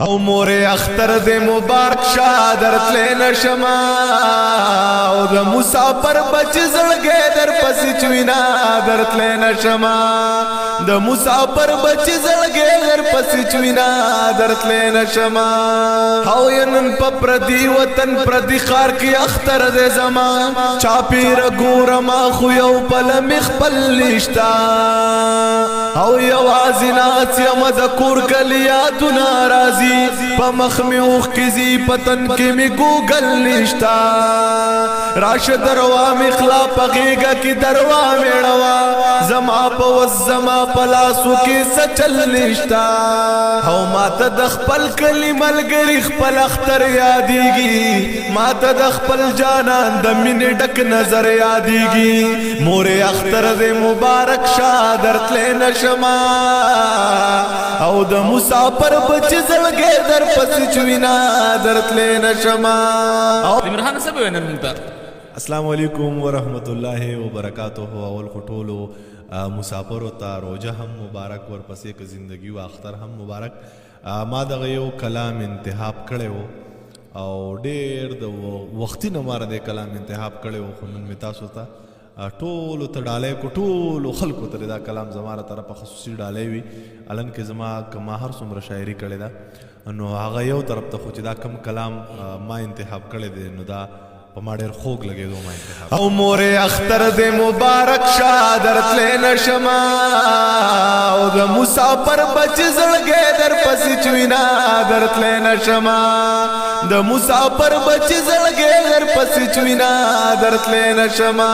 او مور اختر د مبارک شادرت لین شما او د مسافر بچ زړګې در پسې چوینا درت لین شما د مسافر بچ زړګې در پسې چوینا درت لین شما او ینن په پردي وطن پردي خار کې اختر د زما چاپیر ګور ما خو یو پل مخبل نشتا او یوازنا یم د کور کلیاتو ناراضی پا مخ میں اوخ کزی پتن کے میں گوگل نشتا راش دروا میں خلا پغیگا کی دروا میں ڑوا زما پا وزما پلاسو کی سچل نشتا ہو ماتا دخپل کلی ملگری خپل اختر یادیگی ماتا دخپل جانان دمین ڈک نظر یادیگی مور اختر دے مبارک شادرت لین شما او د مسافر بچ زړګې در پسې چوینا درت لین شما عمران صاحب ویننتا السلام علیکم ورحمت الله وبرکاتہ اول خټولو مسافر ته روزه هم مبارک ورپسې ک زندگی او اختر هم مبارک ما دغه یو کلام انتخاب کړو او ډېر د وختي نه مار د کلام انتخاب کړو خو نن می تاسو ته ټولو ته ډالۍ کو ټولو خلکو ته دا کلام زما طرفه خصوصي ډالۍ وي الان کې زما کما هر څومره شاعري کړې ده نو هغه یو طرف ته خو چې دا کم کلام ما انتخاب کړی دی نو دا په ما ډېر خوږ لګېدو ما انتخاب او مور اختر د مبارک شادرت لین شما او د مسافر بچ زړګې در پسې چوینا درت لین شما د مسافر بچ زړګې در پسې چوینا درت لین شما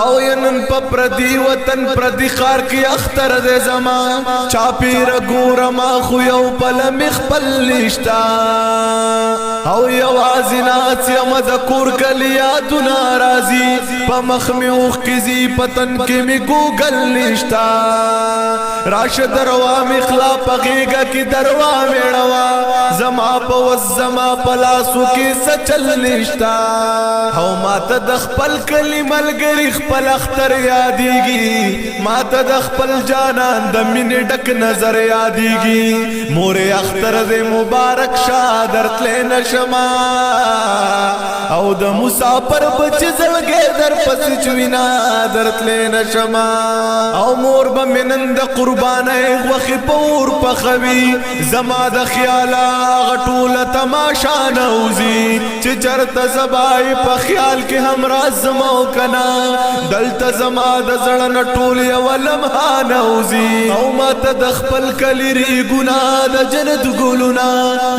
او ینن په پردي وطن پردي خار کې اختر د زما چاپیر ګور ما خو یو پل مخبل نشتا او یوازنا یم د کور کلیاتو ناراضی پا مخ میں اوخ کزی پتن کے میں گوگل نشتا راش دروا میں خلا پغیگا کی دروا میں ڑوا زما پا وزما پلاسو کی سچل نشتا او ماتا دخپل کلی ملگری خپل اختر یادیگی ماتا دخپل جانان دمین ڈک نظر یادیگی مور اختر دے مبارک شادرت لین شما او د مسافر بچ زړګې در پسې چوینا درت لین شما او مور به منند قربانه وخی پور پخوي زما د خیالا غټول تماشا نوزی چې چرته زبای په خیال کې هم راز زمو کنا دلته زما د زړه نټول یو لمحه نوزی او ماته د خپل کلی ری ګنا د جنت ګلونا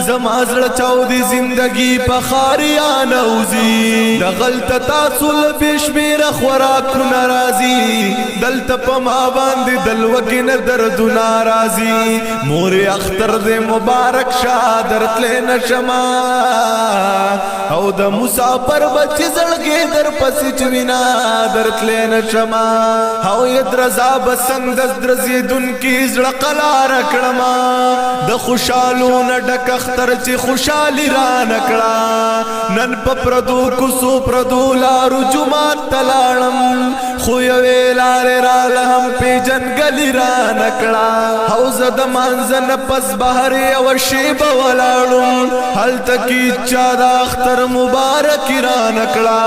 زما زړه چاودي زندگی په خاریا نوزی د غلط تاسو بشمیر خوراک ناراضی دلته په ما باندې دلوګن درد ناراضی مور اختر دې مبارک شادرت لین شما او د مسافر بچ زړګې در پسې چوینا درت لین شما او یدرزا بسند درزی دن کی زړه قلار کړما د خوشالو نه ډک اختر چې خوشالي را نکړه نن په پردو کوسو پردو لارو جمعات تلاړم خو یوې لارې رالم پیجن گلی را نکړه او زه د مانځه نه پس بهر یوه شیبه ولاړم هلته کې چا د اختر مبارک را نکړه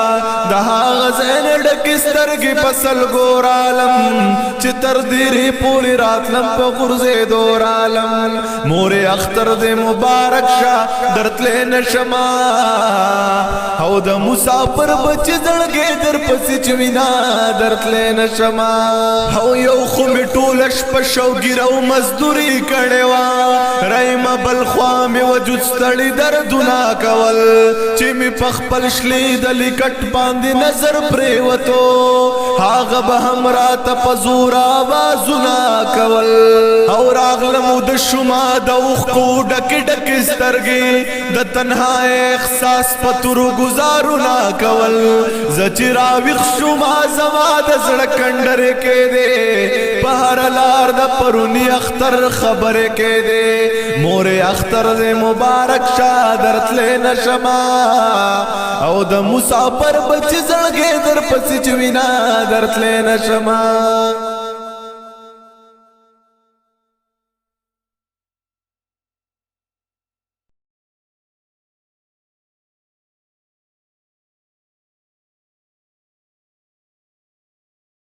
د هغه ځای نه ډکې سترګې په سلګو رالم چې تر دیرې پورې راتلم په غورځېدو رالم مور اختر دې مبارک شه درت لین شما او د مسافر بچ زړګې در پسې چوینا درت لین شما او یو خو مې ټوله شپه شوګیر او مزدوري کړې وه رایمه بل خوا مې وجود ستړي دردونه کول چې مې په خپل شلیدلي کټ باندې نظر پرېوتو هغه به هم راته په زور آوازونه کول او راغلم د شما د اوښکو ډکې ډکې سترګې د تنها احساس په تورو گزارونه کول زه چې راویښ شوما زما د زړه کنډرې کې دی په هره لار د پروني اختر خبرې کې دی مور اختر دې مبارک شادرت لین شما او د مسافر بچ زړګې در پسې چوینا درت لین شما